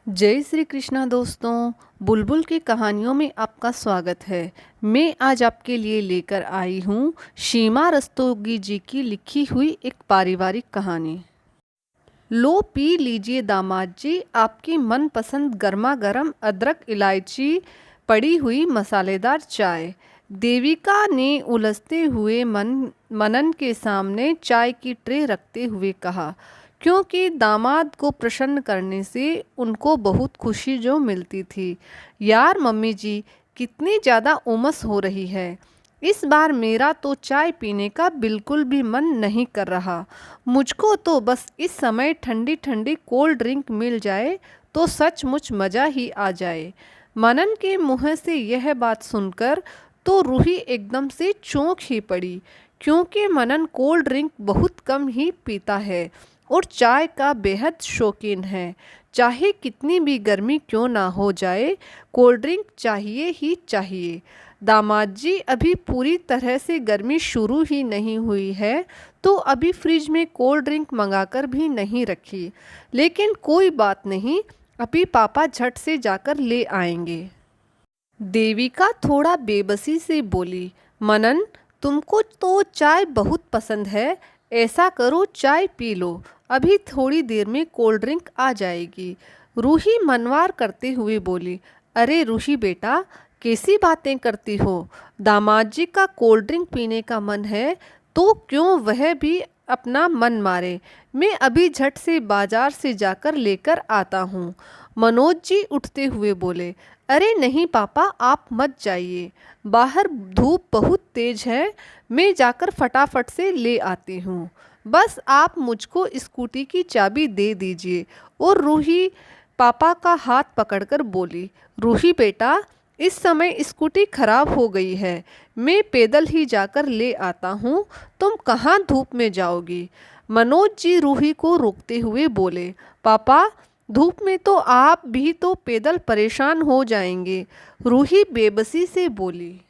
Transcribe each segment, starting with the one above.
जय श्री कृष्णा दोस्तों। बुलबुल की कहानियों में आपका स्वागत है। मैं आज आपके लिए लेकर आई हूँ सीमा रस्तोगी जी की लिखी हुई एक पारिवारिक कहानी। लो पी लीजिए दामाद जी आपकी मनपसंद गर्मा गर्म अदरक इलायची पड़ी हुई मसालेदार चाय। देविका ने उलझते हुए मनन के सामने चाय की ट्रे रखते हुए कहा, क्योंकि दामाद को प्रसन्न करने से उनको बहुत खुशी जो मिलती थी। यार मम्मी जी, कितनी ज़्यादा उमस हो रही है। इस बार मेरा तो चाय पीने का बिल्कुल भी मन नहीं कर रहा। मुझको तो बस इस समय ठंडी ठंडी कोल्ड ड्रिंक मिल जाए तो सचमुच मज़ा ही आ जाए। मनन के मुंह से यह बात सुनकर तो रूही एकदम से चौंक ही पड़ी, क्योंकि मनन कोल्ड ड्रिंक बहुत कम ही पीता है और चाय का बेहद शौकीन है। चाहे कितनी भी गर्मी क्यों ना हो जाए, कोल्ड ड्रिंक चाहिए ही चाहिए। दामाद जी, अभी पूरी तरह से गर्मी शुरू ही नहीं हुई है तो अभी फ्रिज में कोल्ड ड्रिंक मंगाकर भी नहीं रखी, लेकिन कोई बात नहीं, अभी पापा झट से जाकर ले आएंगे। देविका थोड़ा बेबसी से बोली, मनन, तुमको तो चाय बहुत पसंद है, ऐसा करो चाय पी लो, अभी थोड़ी देर में कोल्ड ड्रिंक आ जाएगी। रूही मनवार करते हुए बोली, अरे रूही बेटा, कैसी बातें करती हो। दामाद जी का कोल्ड ड्रिंक पीने का मन है तो क्यों वह भी अपना मन मारे। मैं अभी झट से बाजार से जाकर लेकर आता हूँ। मनोज जी उठते हुए बोले, अरे नहीं पापा, आप मत जाइए, बाहर धूप बहुत तेज है, मैं जाकर फटाफट से ले आती हूँ। बस आप मुझको स्कूटी की चाबी दे दीजिए। और रूही पापा का हाथ पकड़कर बोली, रूही बेटा, इस समय स्कूटी खराब हो गई है, मैं पैदल ही जाकर ले आता हूँ, तुम कहाँ धूप में जाओगी। मनोज जी रूही को रोकते हुए बोले, पापा, धूप में तो आप भी तो पैदल परेशान हो जाएंगे। रूही बेबसी से बोली,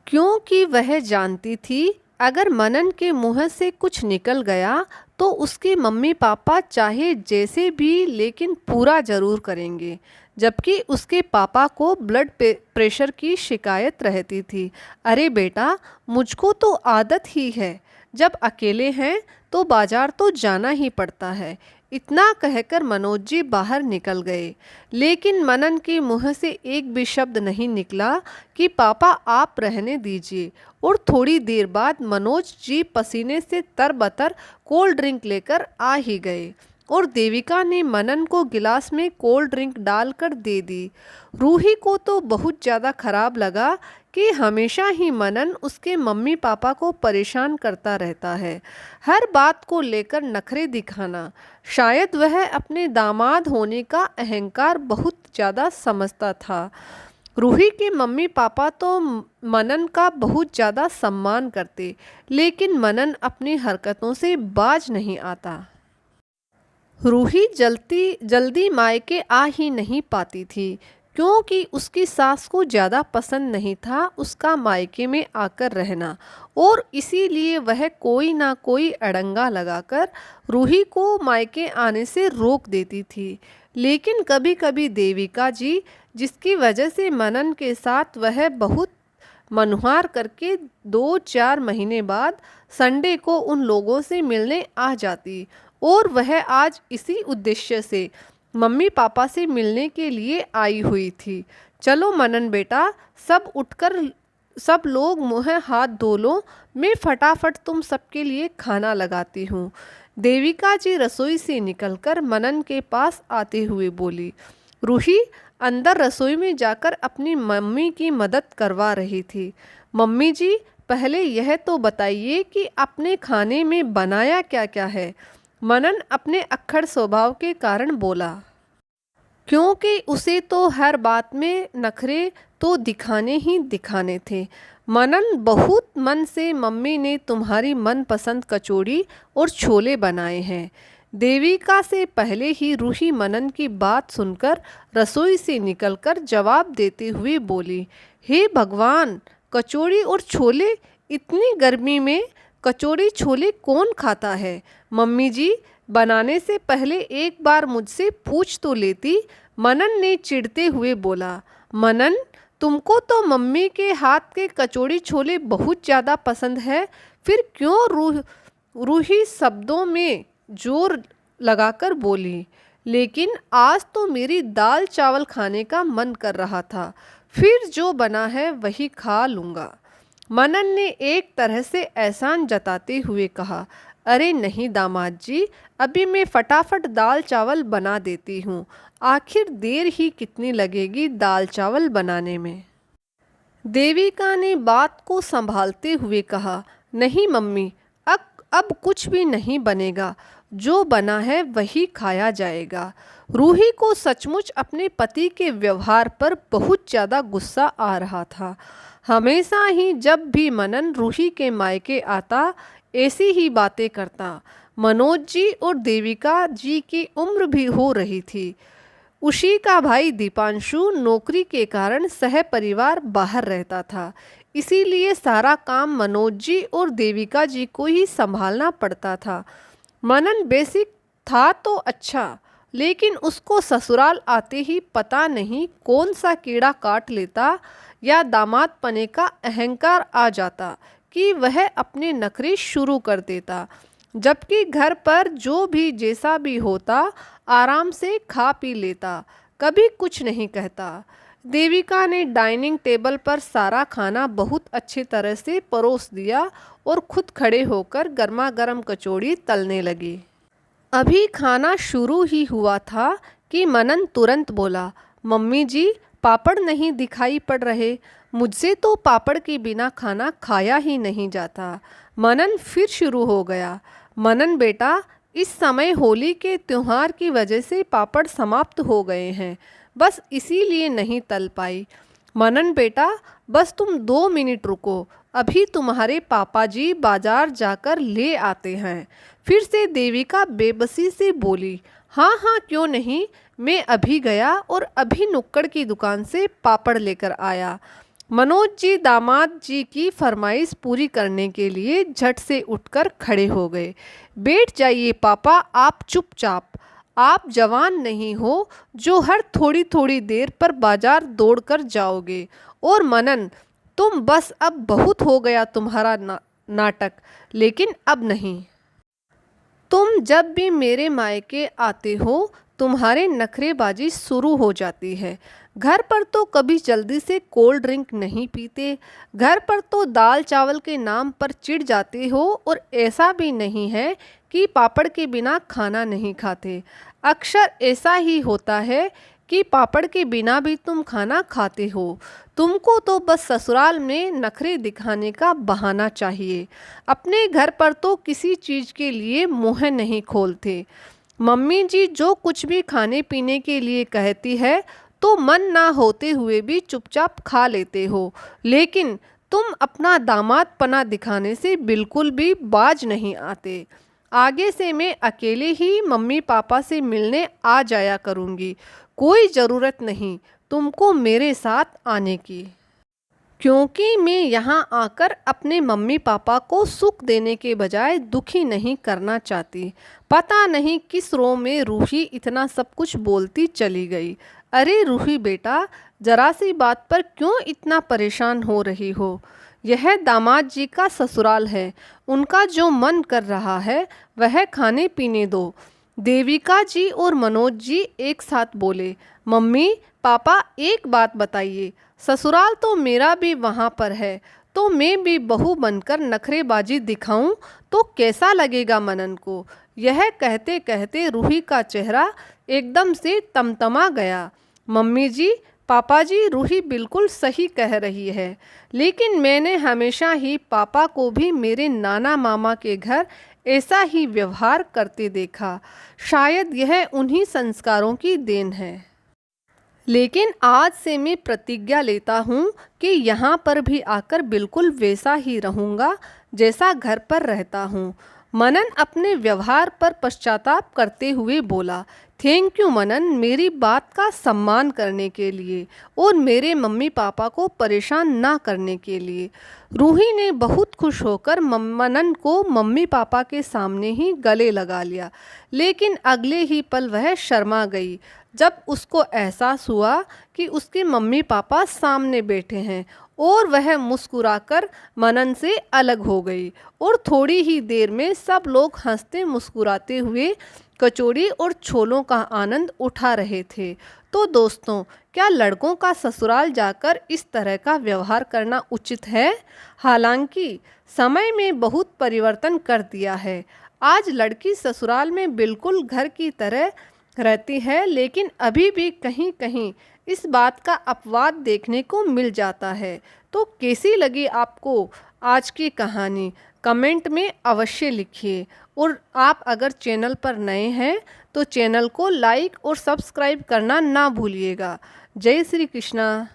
क्योंकि वह जानती थी अगर मनन के मुंह से कुछ निकल गया तो उसके मम्मी पापा चाहे जैसे भी लेकिन पूरा ज़रूर करेंगे, जबकि उसके पापा को ब्लड प्रेशर की शिकायत रहती थी। अरे बेटा, मुझको तो आदत ही है, जब अकेले हैं तो बाजार तो जाना ही पड़ता है। इतना कहकर मनोज जी बाहर निकल गए, लेकिन मनन के मुंह से एक भी शब्द नहीं निकला कि पापा आप रहने दीजिए। और थोड़ी देर बाद मनोज जी पसीने से तरबतर कोल्ड ड्रिंक लेकर आ ही गए और देविका ने मनन को गिलास में कोल्ड ड्रिंक डालकर दे दी। रूही को तो बहुत ज़्यादा खराब लगा कि हमेशा ही मनन उसके मम्मी पापा को परेशान करता रहता है, हर बात को लेकर नखरे दिखाना। शायद वह अपने दामाद होने का अहंकार बहुत ज़्यादा समझता था। रूही के मम्मी पापा तो मनन का बहुत ज़्यादा सम्मान करते, लेकिन मनन अपनी हरकतों से बाज नहीं आता। रूही जल्दी मायके आ ही नहीं पाती थी, क्योंकि उसकी सास को ज़्यादा पसंद नहीं था उसका मायके में आकर रहना, और इसीलिए वह कोई ना कोई अड़ंगा लगाकर रूही को मायके आने से रोक देती थी। लेकिन कभी कभी देविका जी, जिसकी वजह से मनन के साथ वह बहुत मनुहार करके 2-4 महीने बाद संडे को उन लोगों से मिलने आ जाती, और वह आज इसी उद्देश्य से मम्मी पापा से मिलने के लिए आई हुई थी। चलो मनन बेटा, सब उठकर सब लोग मुँह हाथ धो लो, मैं फटाफट तुम सबके लिए खाना लगाती हूँ। देविका जी रसोई से निकलकर मनन के पास आते हुए बोली। रूही अंदर रसोई में जाकर अपनी मम्मी की मदद करवा रही थी। मम्मी जी, पहले यह तो बताइए कि अपने खाने में बनाया क्या क्या है। मनन अपने अक्खड़ स्वभाव के कारण बोला, क्योंकि उसे तो हर बात में नखरे तो दिखाने ही दिखाने थे। मनन, बहुत मन से मम्मी ने तुम्हारी मनपसंद कचौड़ी और छोले बनाए हैं। देविका से पहले ही रूही मनन की बात सुनकर रसोई से निकलकर जवाब देते हुए बोली, हे भगवान, कचौड़ी और छोले, इतनी गर्मी में कचौड़ी छोले कौन खाता है। मम्मी जी, बनाने से पहले एक बार मुझसे पूछ तो लेती। मनन ने चिढ़ते हुए बोला। मनन, तुमको तो मम्मी के हाथ के कचौड़ी छोले बहुत ज़्यादा पसंद है, फिर क्यों रूही शब्दों में जोर लगाकर बोली। लेकिन आज तो मेरी दाल चावल खाने का मन कर रहा था, फिर जो बना है वही खा लूँगा। मनन ने एक तरह से एहसान जताते हुए कहा। अरे नहीं दामाद जी, अभी मैं फटाफट दाल चावल बना देती हूँ। आखिर देर ही कितनी लगेगी दाल चावल बनाने में। देविका ने बात को संभालते हुए कहा। नहीं मम्मी, अब कुछ भी नहीं बनेगा, जो बना है वही खाया जाएगा। रूही को सचमुच अपने पति के व्यवहार पर बहुत ज़्यादा गुस्सा आ रहा था। हमेशा ही जब भी मनन रूही के मायके आता, ऐसी ही बातें करता। मनोज जी और देविका जी की उम्र भी हो रही थी। उसी का भाई दीपांशु नौकरी के कारण सह परिवार बाहर रहता था, इसीलिए सारा काम मनोज जी और देविका जी को ही संभालना पड़ता था। मनन बेसिक था तो अच्छा, लेकिन उसको ससुराल आते ही पता नहीं कौन सा कीड़ा काट लेता या दामाद पने का अहंकार आ जाता कि वह अपने नखरे शुरू कर देता, जबकि घर पर जो भी जैसा भी होता आराम से खा पी लेता, कभी कुछ नहीं कहता। देविका ने डाइनिंग टेबल पर सारा खाना बहुत अच्छी तरह से परोस दिया और खुद खड़े होकर गर्मा गर्म कचौड़ी तलने लगी। अभी खाना शुरू ही हुआ था कि मनन तुरंत बोला। मम्मी जी, पापड़ नहीं दिखाई पड़ रहे। मुझसे तो पापड़ के बिना खाना खाया ही नहीं जाता। मनन फिर शुरू हो गया। मनन बेटा, इस समय होली के त्योहार की वजह से पापड़ समाप्त हो गए हैं, बस इसीलिए नहीं तल पाई। मनन बेटा, बस तुम 2 मिनट रुको, अभी तुम्हारे पापा जी बाजार जाकर ले आते हैं। फिर से देविका बेबसी से बोली। हाँ हाँ, क्यों नहीं, मैं अभी गया और अभी नुक्कड़ की दुकान से पापड़ लेकर आया। मनोज जी दामाद जी की फरमाइश पूरी करने के लिए झट से उठकर खड़े हो गए। बैठ जाइए पापा, आप चुपचाप। आप जवान नहीं हो जो हर थोड़ी थोड़ी देर पर बाजार दौड़कर जाओगे। और मनन, तुम बस, अब बहुत हो गया तुम्हारा नाटक, लेकिन अब नहीं। तुम जब भी मेरे मायके आते हो, तुम्हारे नखरेबाजी शुरू हो जाती है। घर पर तो कभी जल्दी से कोल्ड ड्रिंक नहीं पीते, घर पर तो दाल चावल के नाम पर चिढ़ जाते हो, और ऐसा भी नहीं है कि पापड़ के बिना खाना नहीं खाते। अक्सर ऐसा ही होता है कि पापड़ के बिना भी तुम खाना खाते हो। तुमको तो बस ससुराल में नखरे दिखाने का बहाना चाहिए, अपने घर पर तो किसी चीज़ के लिए मुँह नहीं खोलते। मम्मी जी जो कुछ भी खाने पीने के लिए कहती है तो मन ना होते हुए भी चुपचाप खा लेते हो, लेकिन तुम अपना दामाद पना दिखाने से बिल्कुल भी बाज नहीं आते। आगे से मैं अकेले ही मम्मी पापा से मिलने आ जाया करूँगी, कोई ज़रूरत नहीं तुमको मेरे साथ आने की, क्योंकि मैं यहाँ आकर अपने मम्मी पापा को सुख देने के बजाय दुखी नहीं करना चाहती। पता नहीं किस रो में रूही इतना सब कुछ बोलती चली गई। अरे रूही बेटा, जरा सी बात पर क्यों इतना परेशान हो रही हो? यह दामाद जी का ससुराल है, उनका जो मन कर रहा है वह खाने पीने दो। देविका जी और मनोज जी एक साथ बोले। मम्मी पापा, एक बात बताइए, ससुराल तो मेरा भी वहाँ पर है, तो मैं भी बहू बनकर नखरेबाजी दिखाऊं तो कैसा लगेगा मनन को? यह कहते कहते रूही का चेहरा एकदम से तमतमा गया। मम्मी जी, पापा जी, रूही बिल्कुल सही कह रही है, लेकिन मैंने हमेशा ही पापा को भी मेरे नाना मामा के घर ऐसा ही व्यवहार करते देखा। शायद यह उन्हीं संस्कारों की देन है। लेकिन आज से मैं प्रतिज्ञा लेता हूँ कि यहाँ पर भी आकर बिल्कुल वैसा ही रहूँगा जैसा घर पर रहता हूँ। मनन अपने व्यवहार पर पश्चाताप करते हुए बोला, थैंक यू मनन, मेरी बात का सम्मान करने के लिए और मेरे मम्मी पापा को परेशान ना करने के लिए। रूही ने बहुत खुश होकर मनन को मम्मी पापा के सामने ही गले लगा लिया, लेकिन अगले ही पल वह शर्मा गई जब उसको एहसास हुआ कि उसके मम्मी पापा सामने बैठे हैं, और वह मुस्कुराकर मनन से अलग हो गई। और थोड़ी ही देर में सब लोग हंसते मुस्कुराते हुए कचौड़ी और छोलों का आनंद उठा रहे थे। तो दोस्तों, क्या लड़कों का ससुराल जाकर इस तरह का व्यवहार करना उचित है? हालांकि समय में बहुत परिवर्तन कर दिया है। आज लड़की ससुराल में बिल्कुल घर की तरह रहती है, लेकिन अभी भी कहीं कहीं इस बात का अपवाद देखने को मिल जाता है। तो कैसी लगी आपको आज की कहानी? कमेंट में अवश्य लिखिए, और आप अगर चैनल पर नए हैं तो चैनल को लाइक और सब्सक्राइब करना ना भूलिएगा। जय श्री कृष्णा।